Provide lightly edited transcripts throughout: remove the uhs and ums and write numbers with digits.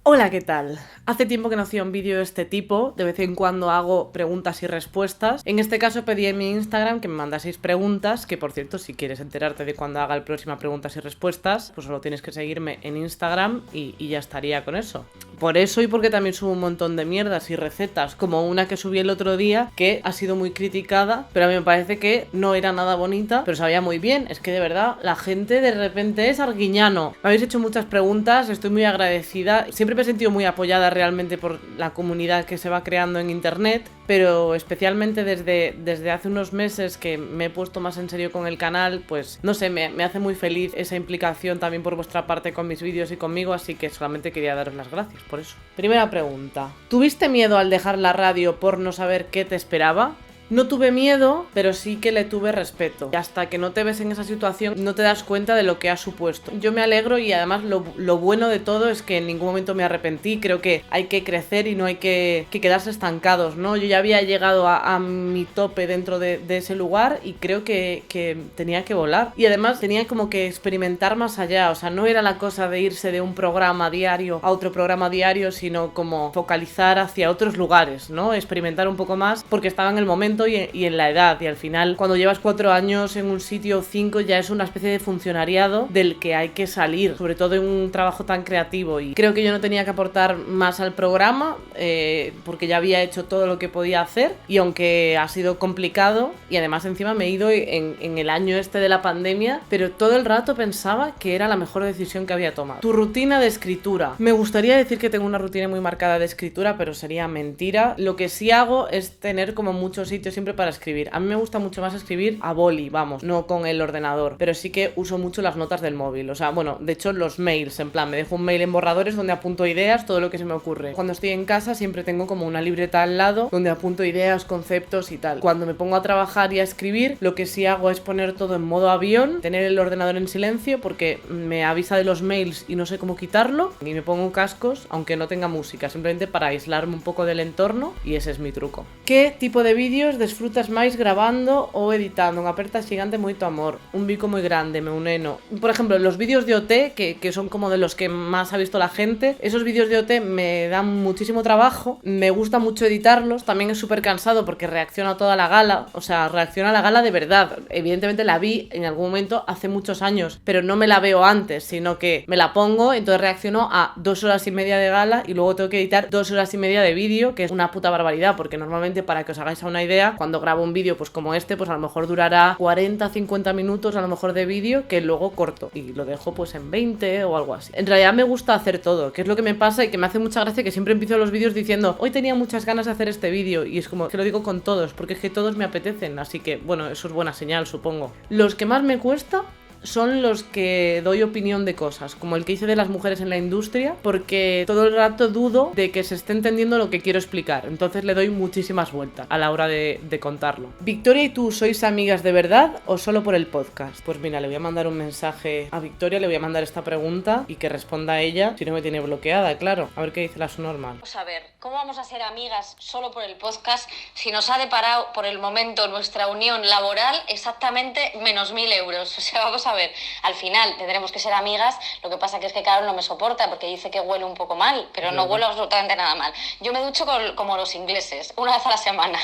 Hola, ¿qué tal? Hace tiempo que no hacía un vídeo de este tipo, de vez en cuando hago preguntas y respuestas. En este caso pedí en mi Instagram que me mandaseis preguntas, que por cierto, si quieres enterarte de cuando haga el próximo preguntas y respuestas, pues solo tienes que seguirme en Instagram y ya estaría con eso. Por eso y porque también subo un montón de mierdas y recetas, como una que subí el otro día, que ha sido muy criticada, pero a mí me parece que no era nada bonita, pero sabía muy bien. Es que de verdad, la gente de repente es arguiñano. Me habéis hecho muchas preguntas, estoy muy agradecida. Siempre me he sentido muy apoyada realmente por la comunidad que se va creando en internet, pero especialmente desde hace unos meses que me he puesto más en serio con el canal, pues no sé, me hace muy feliz esa implicación también por vuestra parte con mis vídeos y conmigo, así que solamente quería daros las gracias por eso. Primera pregunta: ¿tuviste miedo al dejar la radio por no saber qué te esperaba? No tuve miedo, pero sí que le tuve respeto. Y hasta que no te ves en esa situación, no te das cuenta de lo que ha supuesto. Yo me alegro y además lo bueno de todo es que en ningún momento me arrepentí. Creo que hay que crecer y no hay que quedarse estancados, ¿no? Yo ya había llegado a mi tope dentro de ese lugar y creo que tenía que volar. Y además tenía como que experimentar más allá. O sea, no era la cosa de irse de un programa diario a otro programa diario, sino como focalizar hacia otros lugares, ¿no? Experimentar un poco más porque estaba en el momento y en la edad, y al final cuando llevas 4 años en un sitio o 5 ya es una especie de funcionariado del que hay que salir, sobre todo en un trabajo tan creativo, y creo que yo no tenía que aportar más al programa porque ya había hecho todo lo que podía hacer, y aunque ha sido complicado y además encima me he ido en el año este de la pandemia, pero todo el rato pensaba que era la mejor decisión que había tomado. Tu rutina de escritura. Me gustaría decir que tengo una rutina muy marcada de escritura, pero sería mentira. Lo que sí hago es tener como muchos sitios siempre para escribir. A mí me gusta mucho más escribir a boli, vamos, no con el ordenador, pero sí que uso mucho las notas del móvil. O sea, bueno, de hecho los mails, en plan, me dejo un mail en borradores donde apunto ideas, todo lo que se me ocurre. Cuando estoy en casa siempre tengo como una libreta al lado donde apunto ideas, conceptos y tal. Cuando me pongo a trabajar y a escribir, lo que sí hago es poner todo en modo avión, tener el ordenador en silencio porque me avisa de los mails y no sé cómo quitarlo, y me pongo cascos aunque no tenga música, simplemente para aislarme un poco del entorno, y ese es mi truco. ¿Qué tipo de vídeos desfrutas máis grabando ou editando? Unha aperta xigante, moito amor, un bico moi grande, meu neno. Por ejemplo, los vídeos de OT, que son como de los que más ha visto la gente, esos vídeos de OT me dan muchísimo trabajo, me gusta mucho editarlos, también es súper cansado porque reacciona a toda la gala, o sea, reacciona a la gala de verdad. Evidentemente la vi en algún momento hace muchos años, pero no me la veo antes, sino que me la pongo, entonces reacciono a 2 horas y media de gala y luego tengo que editar 2 horas y media de vídeo, que es una puta barbaridad, porque normalmente, para que os hagáis una idea, cuando grabo un vídeo pues como este, pues a lo mejor durará 40-50 minutos a lo mejor de vídeo, que luego corto y lo dejo pues en 20 o algo así. En realidad me gusta hacer todo, que es lo que me pasa y que me hace mucha gracia, que siempre empiezo los vídeos diciendo hoy tenía muchas ganas de hacer este vídeo, y es como que lo digo con todos, porque es que todos me apetecen, así que bueno, eso es buena señal, supongo. Los que más me cuesta son los que doy opinión de cosas, como el que hice de las mujeres en la industria, porque todo el rato dudo de que se esté entendiendo lo que quiero explicar, entonces le doy muchísimas vueltas a la hora de contarlo. ¿Victoria y tú sois amigas de verdad o solo por el podcast? Pues mira, le voy a mandar un mensaje a Victoria, le voy a mandar esta pregunta y que responda a ella, si no me tiene bloqueada, claro. A ver qué dice la su normal. Vamos a ver, ¿cómo vamos a ser amigas solo por el podcast si nos ha deparado por el momento nuestra unión laboral exactamente menos 1.000 euros? O sea, vamos a ver, al final tendremos que ser amigas, lo que pasa que es que Carol no me soporta porque dice que huelo un poco mal, pero no huelo absolutamente nada mal. Yo me ducho como los ingleses, una vez a la semana.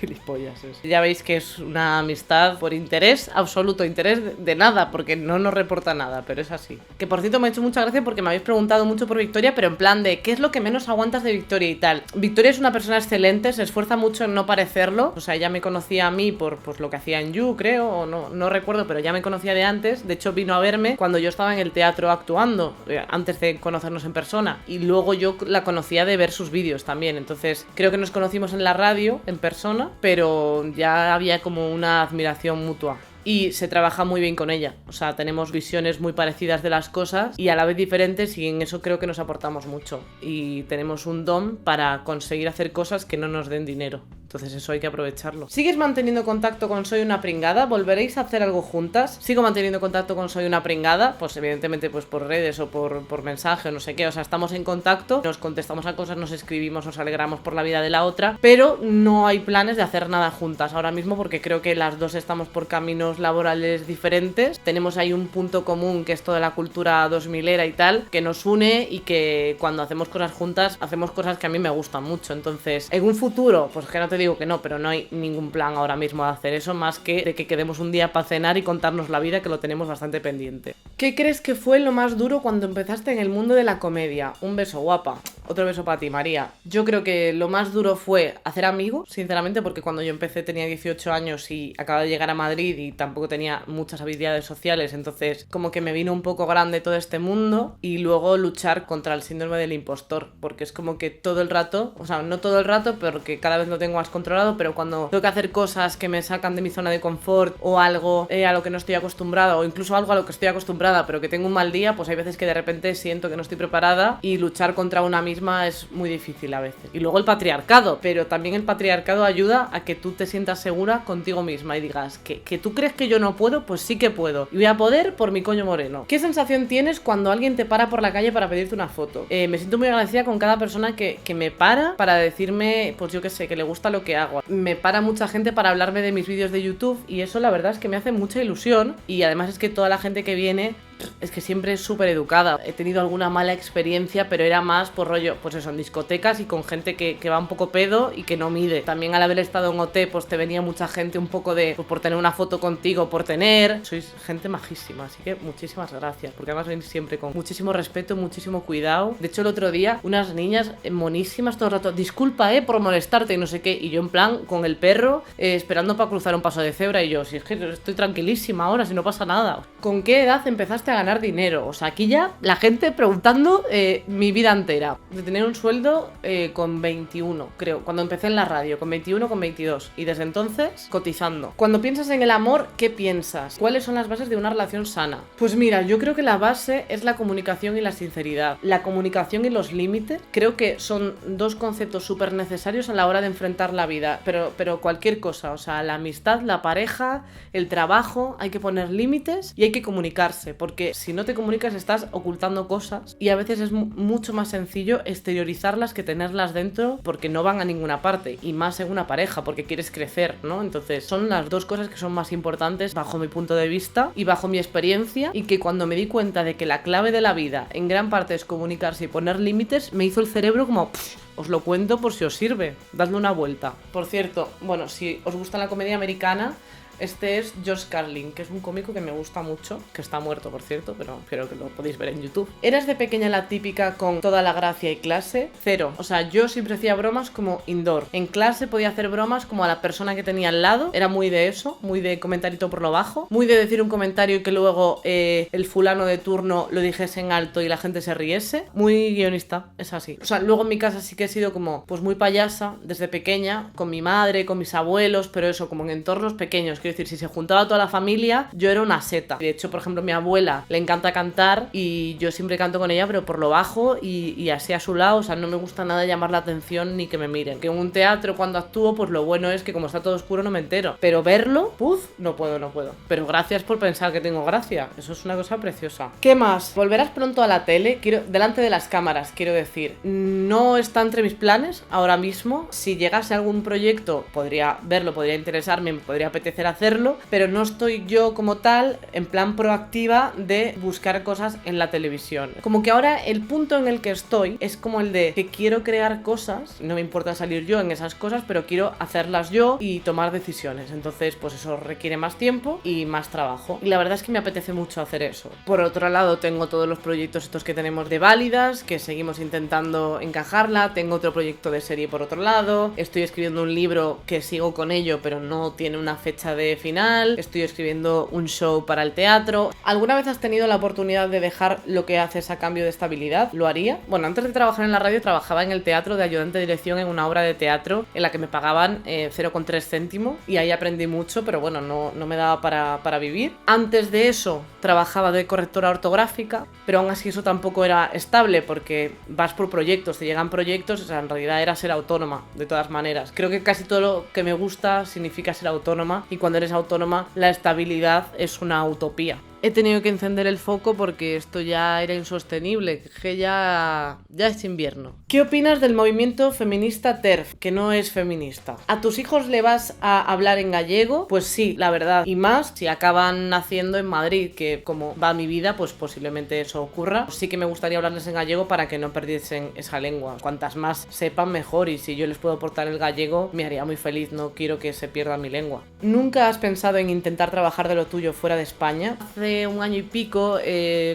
Gilipollas eso. Ya veis que es una amistad por interés, absoluto interés de nada, porque no nos reporta nada, pero es así. Que por cierto me ha hecho mucha gracia porque me habéis preguntado mucho por Victoria, pero en plan de ¿qué es lo que menos aguantas de Victoria y tal? Victoria es una persona excelente, se esfuerza mucho en no parecerlo, o sea, ella me conocía a mí por pues lo que hacía en You, creo, o no recuerdo, pero ya me conocía de antes. De hecho vino a verme cuando yo estaba en el teatro actuando, antes de conocernos en persona, y luego yo la conocía de ver sus vídeos también, entonces creo que nos conocimos en la radio en persona, pero ya había como una admiración mutua. Y se trabaja muy bien con ella, o sea, tenemos visiones muy parecidas de las cosas y a la vez diferentes, y en eso creo que nos aportamos mucho y tenemos un don para conseguir hacer cosas que no nos den dinero. Entonces eso hay que aprovecharlo. ¿Sigues manteniendo contacto con Soy una pringada? ¿Volveréis a hacer algo juntas? Sigo manteniendo contacto con Soy una pringada, pues evidentemente pues por redes o por mensaje o no sé qué, o sea, estamos en contacto, nos contestamos a cosas, nos escribimos, nos alegramos por la vida de la otra, pero no hay planes de hacer nada juntas ahora mismo porque creo que las dos estamos por caminos laborales diferentes. Tenemos ahí un punto común que es toda la cultura 2000era y tal, que nos une y que cuando hacemos cosas juntas, hacemos cosas que a mí me gustan mucho. Entonces, en un futuro, pues que no te digo que no, pero no hay ningún plan ahora mismo de hacer eso, más que de que quedemos un día para cenar y contarnos la vida, que lo tenemos bastante pendiente. ¿Qué crees que fue lo más duro cuando empezaste en el mundo de la comedia? Un beso, guapa. Otro beso para ti, María. Yo creo que lo más duro fue hacer amigos, sinceramente, porque cuando yo empecé tenía 18 años y acababa de llegar a Madrid y tampoco tenía muchas habilidades sociales, entonces como que me vino un poco grande todo este mundo. Y luego luchar contra el síndrome del impostor, porque es como que todo el rato, o sea, no todo el rato, porque cada vez lo tengo más controlado, pero cuando tengo que hacer cosas que me sacan de mi zona de confort o algo a lo que no estoy acostumbrada, o incluso algo a lo que estoy acostumbrada pero que tengo un mal día, pues hay veces que de repente siento que no estoy preparada y luchar contra una misma es muy difícil a veces. Y luego el patriarcado, pero también el patriarcado ayuda a que tú te sientas segura contigo misma y digas que tú crees que yo no puedo, pues sí que puedo y voy a poder por mi coño moreno. ¿Qué sensación tienes cuando alguien te para por la calle para pedirte una foto? Me siento muy agradecida con cada persona que me para decirme, pues yo qué sé, que le gusta lo que hago. Me para mucha gente para hablarme de mis vídeos de YouTube y eso la verdad es que me hace mucha ilusión y además es que toda la gente que viene es que siempre es súper educada. He tenido alguna mala experiencia, pero era más por rollo, pues eso, en discotecas y con gente que va un poco pedo y que no mide. También al haber estado en OT, pues te venía mucha gente un poco de, pues por tener una foto contigo, por tener. Sois gente majísima, así que muchísimas gracias, porque además venís siempre con muchísimo respeto, muchísimo cuidado. De hecho, el otro día, unas niñas monísimas todo el rato, disculpa, por molestarte y no sé qué, y yo en plan, con el perro, esperando para cruzar un paso de cebra, y yo, si es que estoy tranquilísima ahora, si no pasa nada. ¿Con qué edad empezaste a ganar dinero? O sea, aquí ya la gente preguntando mi vida entera. De tener un sueldo con 21, creo, cuando empecé en la radio, con 21, con 22. Y desde entonces, cotizando. Cuando piensas en el amor, ¿qué piensas? ¿Cuáles son las bases de una relación sana? Pues mira, yo creo que la base es la comunicación y la sinceridad. La comunicación y los límites creo que son dos conceptos súper necesarios a la hora de enfrentar la vida. Pero cualquier cosa, o sea, la amistad, la pareja, el trabajo, hay que poner límites y hay que comunicarse, porque si no te comunicas estás ocultando cosas y a veces es mucho más sencillo exteriorizarlas que tenerlas dentro porque no van a ninguna parte, y más en una pareja porque quieres crecer, ¿no? Entonces son las dos cosas que son más importantes bajo mi punto de vista y bajo mi experiencia, y que cuando me di cuenta de que la clave de la vida en gran parte es comunicarse y poner límites, me hizo el cerebro como... Os lo cuento por si os sirve, dadle una vuelta. Por cierto, bueno, si os gusta la comedia americana, este es Josh Carlin, que es un cómico que me gusta mucho, que está muerto, por cierto, pero espero que lo podéis ver en YouTube. ¿Eras de pequeña la típica con toda la gracia y clase? Cero. O sea, yo siempre hacía bromas como indoor. En clase podía hacer bromas como a la persona que tenía al lado. Era muy de eso, muy de comentarito por lo bajo, muy de decir un comentario y que luego el fulano de turno lo dijese en alto y la gente se riese. Muy guionista, es así. O sea, luego en mi casa sí que he sido como, pues muy payasa desde pequeña, con mi madre, con mis abuelos, pero eso, como en entornos pequeños. Quiero decir, si se juntaba toda la familia, yo era una seta. De hecho, por ejemplo, mi abuela le encanta cantar y yo siempre canto con ella, pero por lo bajo y así a su lado. O sea, no me gusta nada llamar la atención ni que me miren. Que en un teatro, cuando actúo, pues lo bueno es que como está todo oscuro no me entero. Pero verlo, no puedo. Pero gracias por pensar que tengo gracia. Eso es una cosa preciosa. ¿Qué más? ¿Volverás pronto a la tele? Delante de las cámaras, quiero decir. No está entre mis planes ahora mismo. Si llegase algún proyecto, podría verlo, podría interesarme, me podría apetecer hacerlo, pero no estoy yo como tal en plan proactiva de buscar cosas en la televisión. Como que ahora el punto en el que estoy es como el de que quiero crear cosas, no me importa salir yo en esas cosas, pero quiero hacerlas yo y tomar decisiones. Entonces, pues eso requiere más tiempo y más trabajo. Y la verdad es que me apetece mucho hacer eso. Por otro lado, tengo todos los proyectos estos que tenemos de Válidas, que seguimos intentando encajarla. Tengo otro proyecto de serie por otro lado. Estoy escribiendo un libro que sigo con ello, pero no tiene una fecha de de final, estoy escribiendo un show para el teatro. ¿Alguna vez has tenido la oportunidad de dejar lo que haces a cambio de estabilidad? ¿Lo haría? Bueno, antes de trabajar en la radio trabajaba en el teatro de ayudante de dirección en una obra de teatro en la que me pagaban 0,3 céntimo y ahí aprendí mucho, pero bueno, no me daba para vivir. Antes de eso trabajaba de correctora ortográfica, pero aún así eso tampoco era estable porque vas por proyectos, te llegan proyectos, o sea, en realidad era ser autónoma, de todas maneras. Creo que casi todo lo que me gusta significa ser autónoma y cuando eres autónoma la estabilidad es una utopía. He tenido que encender el foco porque esto ya era insostenible, que ya es invierno. ¿Qué opinas del movimiento feminista TERF, que no es feminista? ¿A tus hijos le vas a hablar en gallego? Pues sí, la verdad. Y más si acaban naciendo en Madrid, que como va mi vida, pues posiblemente eso ocurra. Sí que me gustaría hablarles en gallego para que no perdiesen esa lengua. Cuantas más sepan, mejor. Y si yo les puedo aportar el gallego, me haría muy feliz. No quiero que se pierda mi lengua. ¿Nunca has pensado en intentar trabajar de lo tuyo fuera de España? Hace un año y pico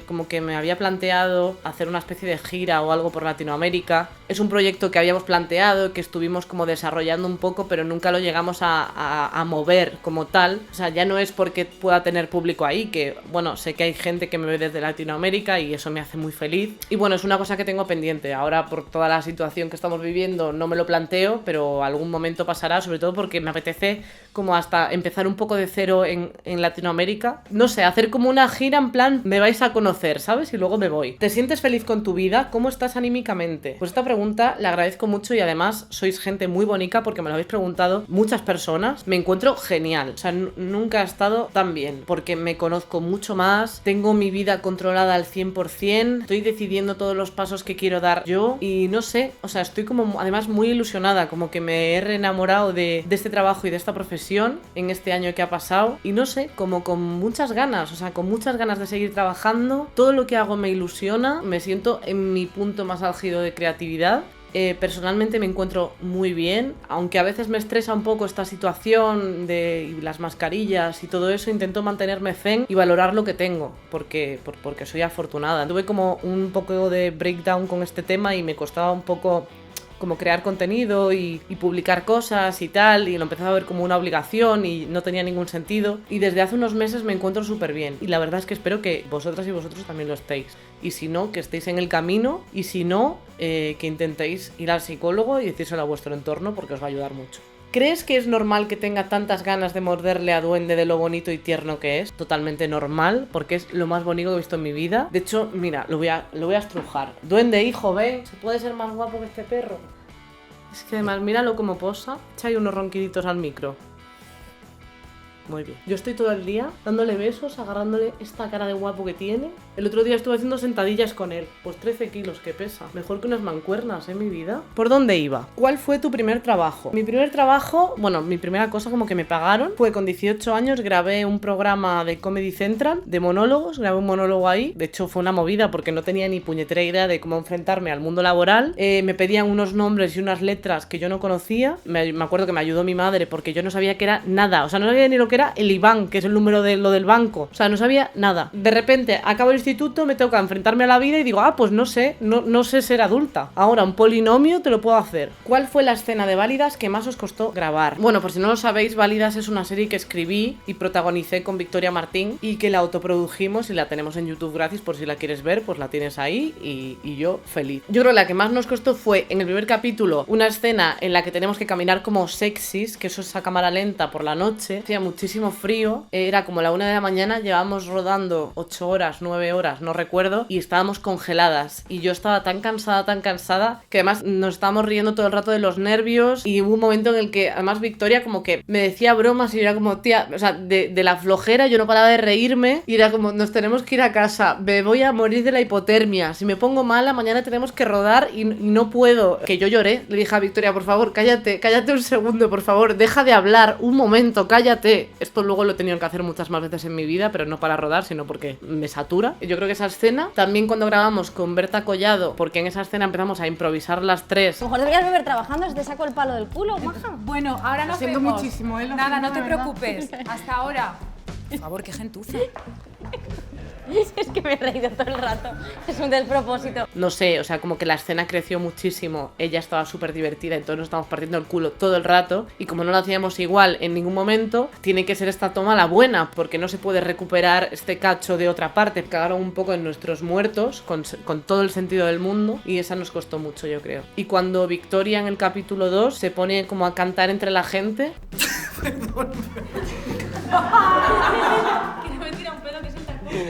como que me había planteado hacer una especie de gira o algo por Latinoamérica. Es un proyecto que habíamos planteado, que estuvimos como desarrollando un poco, pero nunca lo llegamos a mover como tal. O sea, ya no es porque pueda tener público ahí, que bueno, sé que hay gente que me ve desde Latinoamérica y eso me hace muy feliz. Y bueno, es una cosa que tengo pendiente. Ahora por toda la situación que estamos viviendo no me lo planteo, pero algún momento pasará, sobre todo porque me apetece como hasta empezar un poco de cero en Latinoamérica. No sé, hacer como una gira en plan, me vais a conocer, ¿sabes? Y luego me voy. ¿Te sientes feliz con tu vida? ¿Cómo estás anímicamente? Pues esta pregunta la agradezco mucho y además sois gente muy bonita porque me lo habéis preguntado muchas personas. Me encuentro genial. O sea, nunca he estado tan bien porque me conozco mucho más, tengo mi vida controlada al 100%, estoy decidiendo todos los pasos que quiero dar yo y no sé, o sea, estoy como además muy ilusionada, como que me he reenamorado de este trabajo y de esta profesión en este año que ha pasado y no sé, como con muchas ganas, o sea, con muchas ganas de seguir trabajando. Todo lo que hago me ilusiona, me siento en mi punto más álgido de creatividad. Personalmente me encuentro muy bien, aunque a veces me estresa un poco esta situación de las mascarillas y todo eso, intento mantenerme zen y valorar lo que tengo, porque soy afortunada. Tuve como un poco de breakdown con este tema y me costaba un poco como crear contenido y publicar cosas y tal, y lo empecé a ver como una obligación y no tenía ningún sentido, y desde hace unos meses me encuentro súper bien y la verdad es que espero que vosotras y vosotros también lo estéis, y si no, que estéis en el camino, y si no, que intentéis ir al psicólogo y decírselo a vuestro entorno porque os va a ayudar mucho. ¿Crees que es normal que tenga tantas ganas de morderle a Duende de lo bonito y tierno que es? Totalmente normal, porque es lo más bonito que he visto en mi vida. De hecho, mira, lo voy a estrujar. Duende, hijo, ven, ¿se puede ser más guapo que este perro? Es que además, míralo como posa. Echa ahí unos ronquiditos al micro. Muy bien. Yo estoy todo el día dándole besos, agarrándole esta cara de guapo que tiene. El otro día estuve haciendo sentadillas con él. Pues 13 kilos que pesa. Mejor que unas mancuernas, mi vida. ¿Por dónde iba? ¿Cuál fue tu primer trabajo? Mi primer trabajo, bueno, mi primera cosa como que me pagaron fue con 18 años, grabé un programa de Comedy Central de monólogos, grabé un monólogo ahí. De hecho fue una movida porque no tenía ni puñetera idea de cómo enfrentarme al mundo laboral. Me pedían unos nombres y unas letras que yo no conocía. Me acuerdo que me ayudó mi madre porque yo no sabía que era nada. O sea, no sabía ni lo que era el IBAN, que es el número de lo del banco. O sea, no sabía nada. De repente, acabo el instituto, me toca enfrentarme a la vida y digo, pues no sé ser adulta. Ahora, un polinomio te lo puedo hacer. ¿Cuál fue la escena de Válidas que más os costó grabar? Bueno, por si no lo sabéis, Válidas es una serie que escribí y protagonicé con Victoria Martín y que la autoprodujimos y la tenemos en YouTube gratis por si la quieres ver, pues la tienes ahí y yo feliz. Yo creo que la que más nos costó fue en el primer capítulo una escena en la que tenemos que caminar como sexys, que eso es a cámara lenta por la noche. Hacía muchísimo frío, era como la 1 de la mañana, llevábamos rodando 8 horas, 9 horas, no recuerdo, y estábamos congeladas y yo estaba tan cansada que además nos estábamos riendo todo el rato de los nervios y hubo un momento en el que además Victoria como que me decía bromas y yo era como, tía, o sea, de la flojera yo no paraba de reírme y era como, nos tenemos que ir a casa, me voy a morir de la hipotermia, si me pongo mala mañana tenemos que rodar y no puedo, que yo lloré, le dije a Victoria, por favor, cállate un segundo, por favor, deja de hablar, un momento, cállate. Esto luego lo he tenido que hacer muchas más veces en mi vida, pero no para rodar, sino porque me satura. Yo creo que esa escena, también cuando grabamos con Berta Collado, porque en esa escena empezamos a improvisar las tres. A lo mejor deberías beber trabajando, se te saco el palo del culo, maja. Bueno, ahora nos siento vemos. muchísimo, Nada, no te preocupes. Hasta ahora. Por favor, qué gentuza. Es que me he reído todo el rato. Es un despropósito. No sé, o sea, como que la escena creció muchísimo, ella estaba súper divertida, entonces nos estábamos partiendo el culo todo el rato, y como no lo hacíamos igual en ningún momento, tiene que ser esta toma la buena, porque no se puede recuperar este cacho de otra parte. Cagaron un poco en nuestros muertos, con todo el sentido del mundo, y esa nos costó mucho, yo creo. Y cuando Victoria en el capítulo 2 se pone como a cantar entre la gente... Perdón. Que no me tira un pedo que sienta el culo.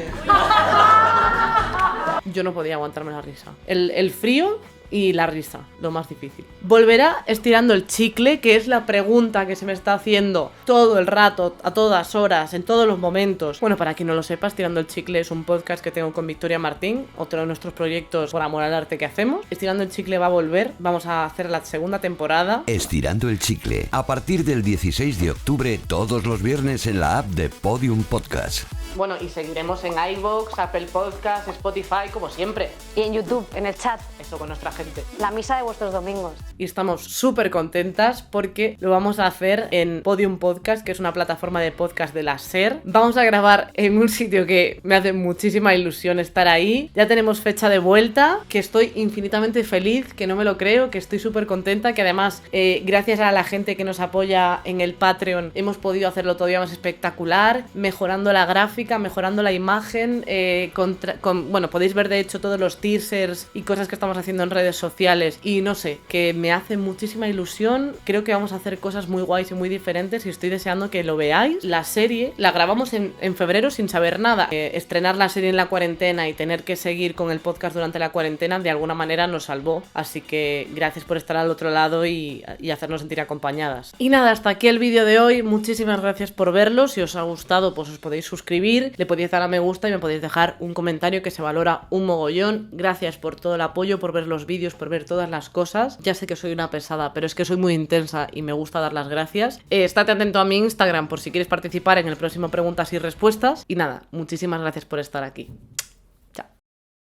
Yo no podía aguantarme la risa. El frío y la risa, lo más difícil. Volverá estirando el chicle, que es la pregunta que se me está haciendo todo el rato, a todas horas, en todos los momentos. Bueno, para quien no lo sepa, Estirando el Chicle es un podcast que tengo con Victoria Martín, otro de nuestros proyectos por amor al arte que hacemos. Estirando el Chicle va a volver, vamos a hacer la segunda temporada. Estirando el Chicle, a partir del 16 de octubre, todos los viernes en la app de Podium Podcast. Bueno, y seguiremos en iVoox, Apple Podcasts, Spotify, como siempre. Y en YouTube, en el chat, Eso con nuestra gente. la misa de vuestros domingos. Y estamos súper contentas porque lo vamos a hacer en Podium Podcast, que es una plataforma de podcast de la SER. Vamos a grabar en un sitio que me hace muchísima ilusión estar ahí. Ya tenemos fecha de vuelta, que estoy infinitamente feliz, que no me lo creo, que estoy súper contenta, que además, gracias a la gente que nos apoya en el Patreon, hemos podido hacerlo todavía más espectacular, mejorando la gráfica, mejorando la imagen, bueno, podéis ver de hecho todos los teasers y cosas que estamos haciendo en redes sociales, y no sé, que me hace muchísima ilusión. Creo que vamos a hacer cosas muy guays y muy diferentes, y estoy deseando que lo veáis. La serie la grabamos en febrero sin saber nada. Estrenar la serie en la cuarentena y tener que seguir con el podcast durante la cuarentena de alguna manera nos salvó, así que gracias por estar al otro lado y hacernos sentir acompañadas. Y nada, hasta aquí el vídeo de hoy. Muchísimas gracias por verlo. Si os ha gustado, pues os podéis suscribir, le podéis dar a me gusta y me podéis dejar un comentario, que se valora un mogollón. Gracias por todo el apoyo, por ver los vídeos, por ver todas las cosas. Ya sé que soy una pesada, pero es que soy muy intensa y me gusta dar las gracias. Estate atento a mi Instagram por si quieres participar en el próximo Preguntas y Respuestas. Y nada, muchísimas gracias por estar aquí.